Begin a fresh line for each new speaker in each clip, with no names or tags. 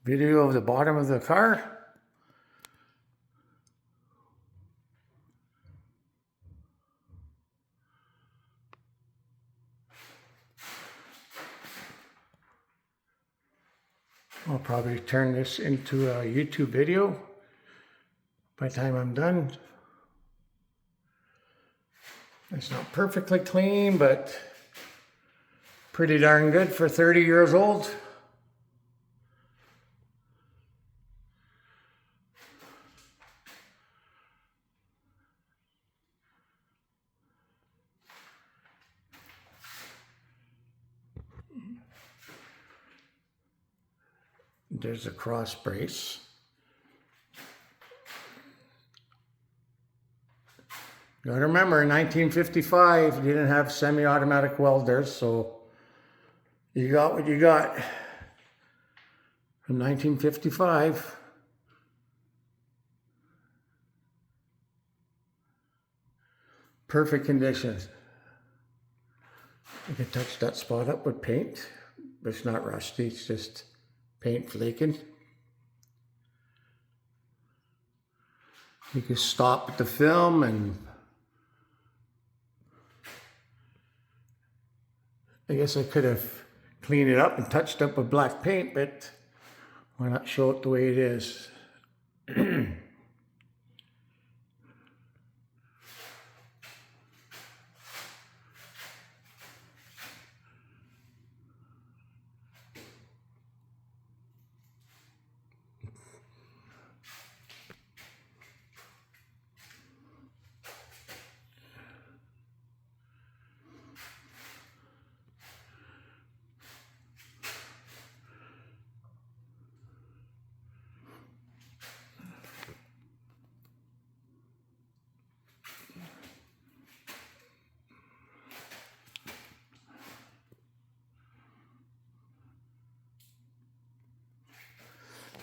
Video of the bottom of the car. I'll probably turn this into a YouTube video by the time I'm done. It's not perfectly clean, but pretty darn good for 30 years old. There's a cross brace. You gotta remember, in 1955, you didn't have semi-automatic welders, so you got what you got from 1955. Perfect conditions. You can touch that spot up with paint, but it's not rusty, it's just paint flaking. You can stop the film and I guess I could have cleaned it up and touched up with black paint, but why not show it the way it is?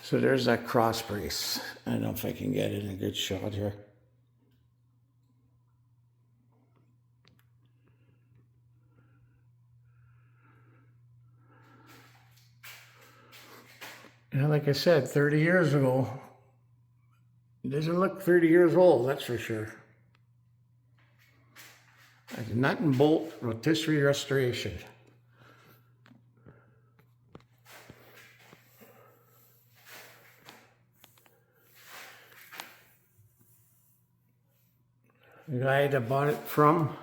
So there's that cross brace. I don't know if I can get it in a good shot here. And like I said, 30 years ago, it doesn't look 30 years old, that's for sure. It's nut and bolt rotisserie restoration. The guy that bought it from,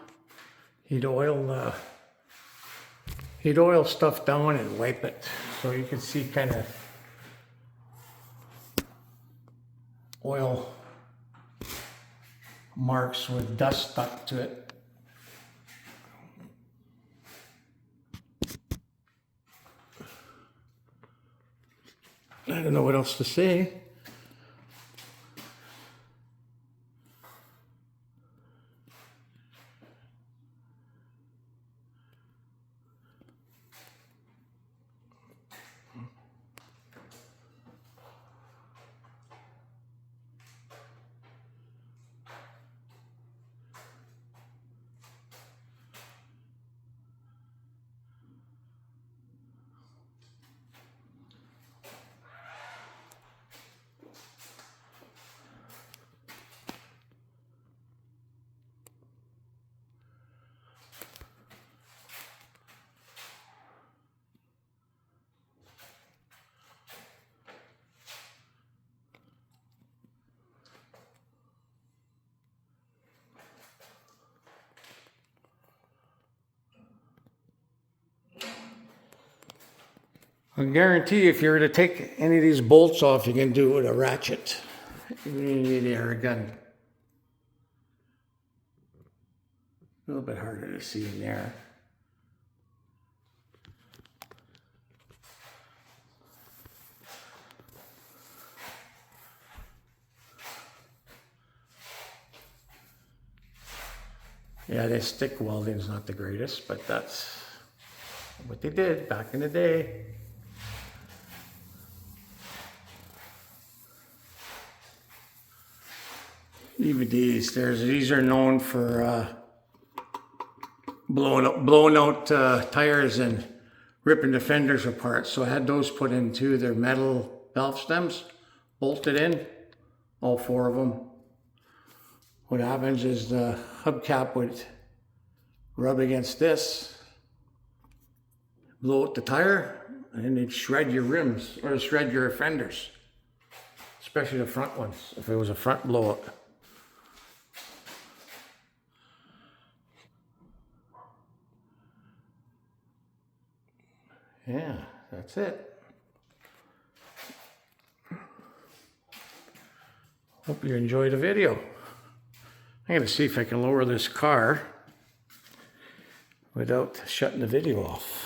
he'd oil stuff down and wipe it, so you can see kind of oil marks with dust stuck to it. I don't know what else to say. I guarantee if you were to take any of these bolts off, you can do it with a ratchet. You need an air gun. A little bit harder to see in there. Yeah, this stick welding is not the greatest, but that's what they did back in the day. Even these are known for blowing out tires and ripping the fenders apart. So I had those put in too. They're metal valve stems bolted in, all 4 of them. What happens is the hubcap would rub against this, blow out the tire, and then it'd shred your rims or shred your fenders, especially the front ones, if it was a front blowout. Yeah, that's it. Hope you enjoyed the video. I'm gonna see if I can lower this car without shutting the video off.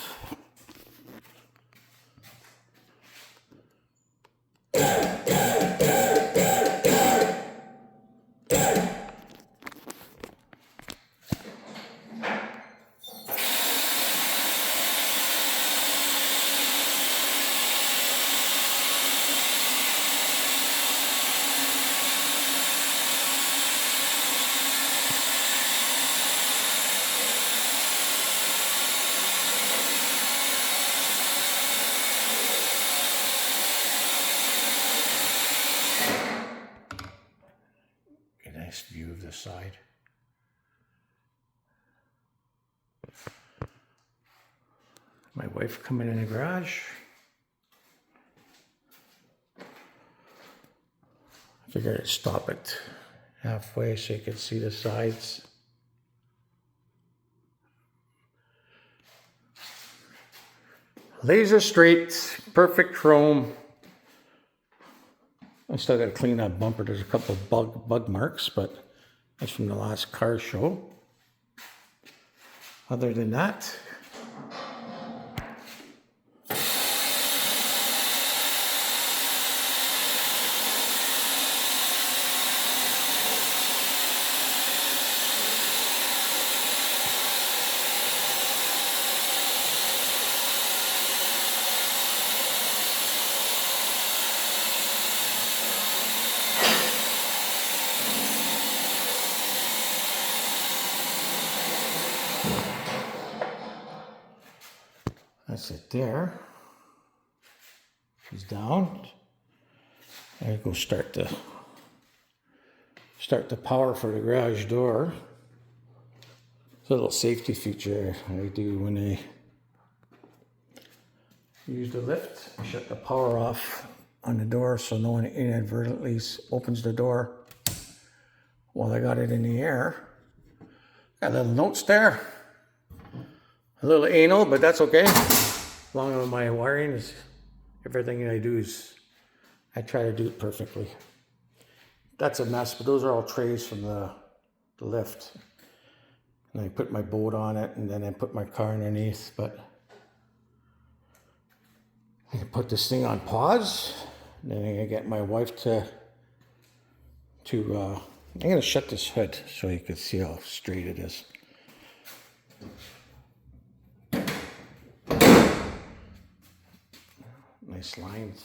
Nice view of the side. My wife coming in the garage. I figured I'd stop it halfway so you could see the sides. Laser straight, perfect chrome. I still got to clean that bumper. There's a couple of bug marks, but that's from the last car show. Other than that, that's it there. He's down. I go start the power for the garage door. It's a little safety feature I do when I use the lift. I shut the power off on the door so no one inadvertently opens the door while I got it in the air. Got little notes there. A little anal, but that's okay. As long as my wiring is, everything I do is, I try to do it perfectly. That's a mess, but those are all trays from the lift. And I put my boat on it, and then I put my car underneath, but I can put this thing on pause, and then I'm gonna get my wife to I'm gonna shut this hood so you can see how straight it is. Nice lines.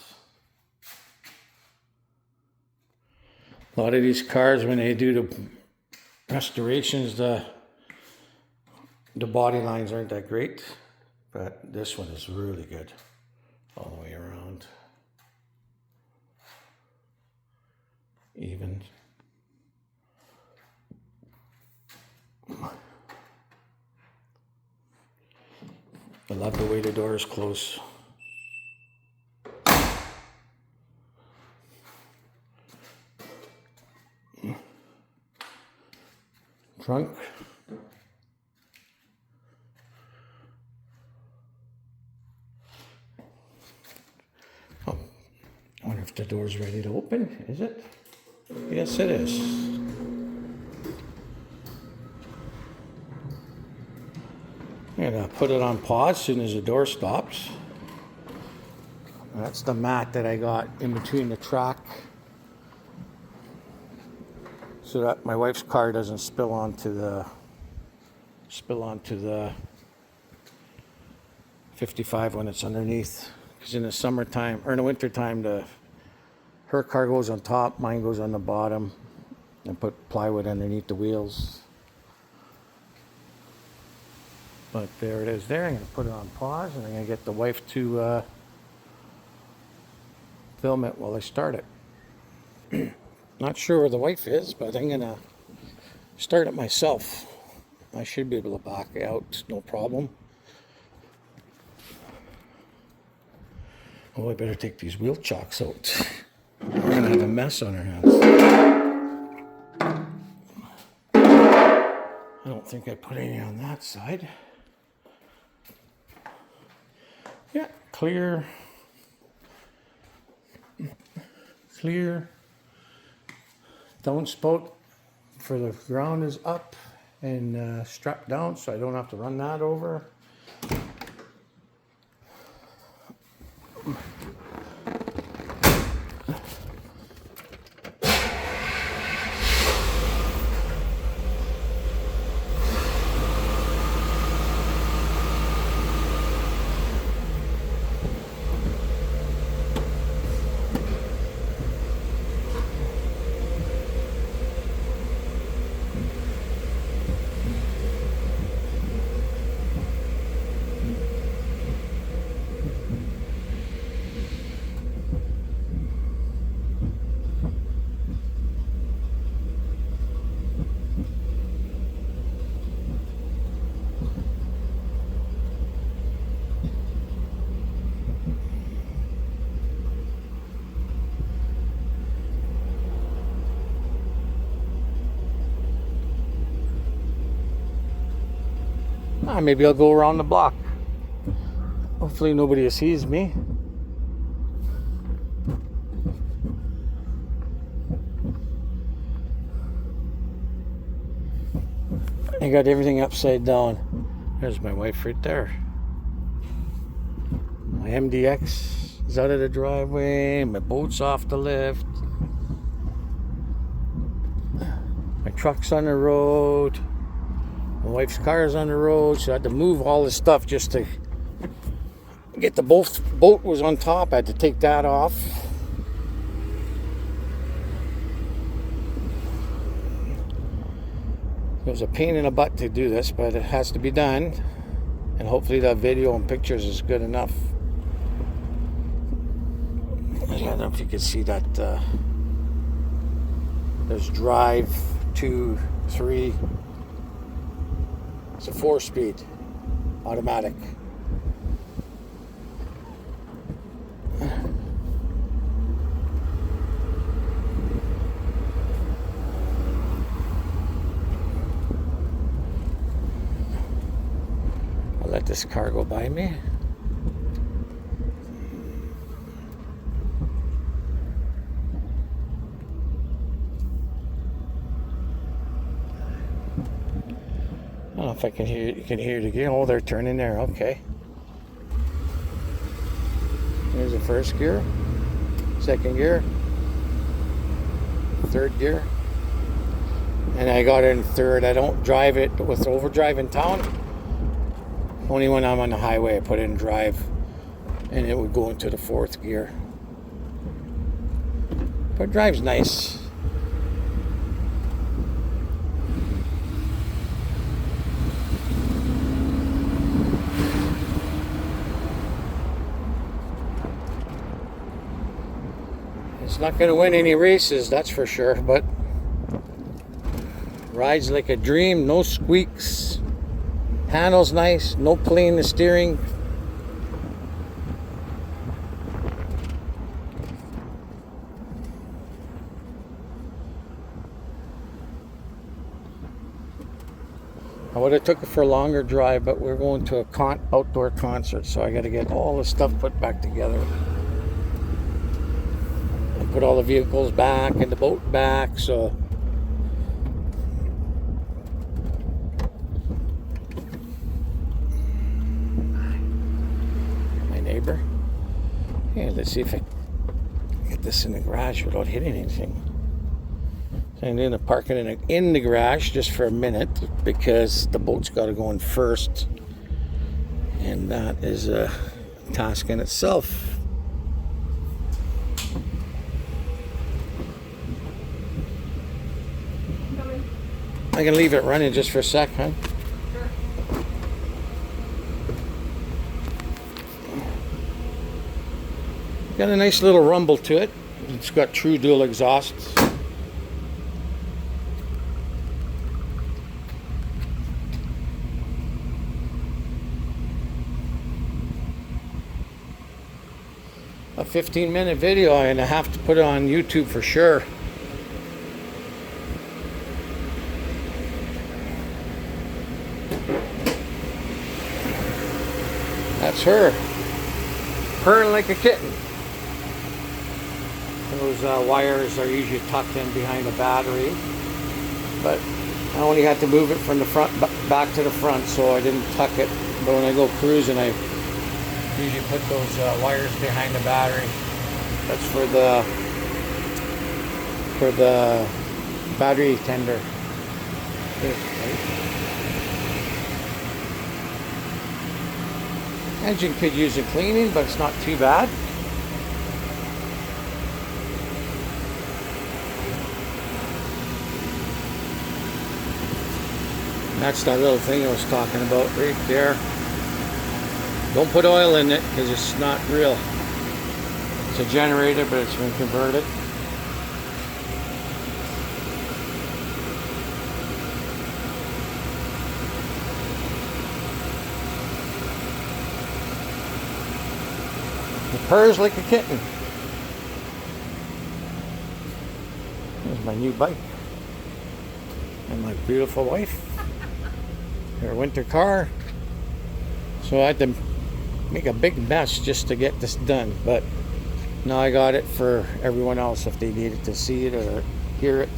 A lot of these cars, when they do the restorations, the body lines aren't that great, but this one is really good all the way around. Even. I love the way the doors close. Trunk. Oh, I wonder if the door's ready to open. Is it? Yes, it is. I'm gonna put it on pause as soon as the door stops. That's the mat that I got in between the track, so that my wife's car doesn't spill onto the 55 when it's underneath. Because in the summertime or in the wintertime, her car goes on top, mine goes on the bottom, and put plywood underneath the wheels. But there it is there. I'm going to put it on pause, and I'm going to get the wife to film it while I start it. Not sure where the wife is, but I'm gonna start it myself. I should be able to back out, no problem. Oh, I better take these wheel chocks out. We're gonna have a mess on our hands. I don't think I put any on that side. Yeah, clear. Clear. Downspout for the ground is up and strapped down, so I don't have to run that over. Maybe I'll go around the block. Hopefully nobody sees me. I got everything upside down. There's my wife right there. My MDX is out of the driveway. My boat's off the lift. My truck's on the road. My wife's car is on the road, so I had to move all this stuff just to get the boat was on top. I had to take that off. It was a pain in the butt to do this, but it has to be done. And hopefully that video and pictures is good enough. I don't know if you can see that. There's drive 2, 3. It's a 4-speed automatic. I'll let this car go by me. I don't know if I can hear. You can hear it again. Oh, they're turning there. Okay. Here's the first gear, second gear, third gear, and I got it in third. I don't drive it with overdrive in town. Only when I'm on the highway, I put it in drive, and it would go into the fourth gear. But it drives nice. It's not going to win any races, that's for sure, but rides like a dream. No squeaks, handles nice, no play in the steering. I would have took it for a longer drive, but we're going to a outdoor concert, so I got to get all the stuff put back together. Put all the vehicles back and the boat back, so my neighbor. Yeah, let's see if I get this in the garage without hitting anything. So I'm gonna park it in the garage just for a minute because the boat's got to go in first, and that is a task in itself. I can leave it running just for a sec, huh?
Sure.
Got a nice little rumble to it. It's got true dual exhausts. A 15-minute video, and I have to put it on YouTube for sure. That's her. Purring like a kitten. Those wires are usually tucked in behind the battery, but I only had to move it from the front back to the front, so I didn't tuck it. But when I go cruising, I usually put those wires behind the battery. That's for the battery tender. Engine could use a cleaning, but it's not too bad. That's that little thing I was talking about right there. Don't put oil in it because it's not real. It's a generator, but it's been converted. It purrs like a kitten. There's my new bike. And my beautiful wife. Her winter car. So I had to make a big mess just to get this done, but now I got it for everyone else if they needed to see it or hear it.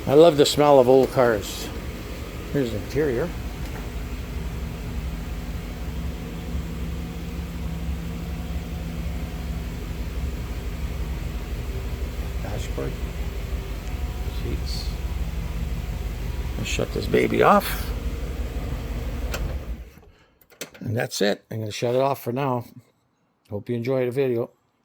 I love the smell of old cars. Here's the interior. Dashboard. Seats. I'll shut this baby off. And that's it. I'm going to shut it off for now. Hope you enjoyed the video.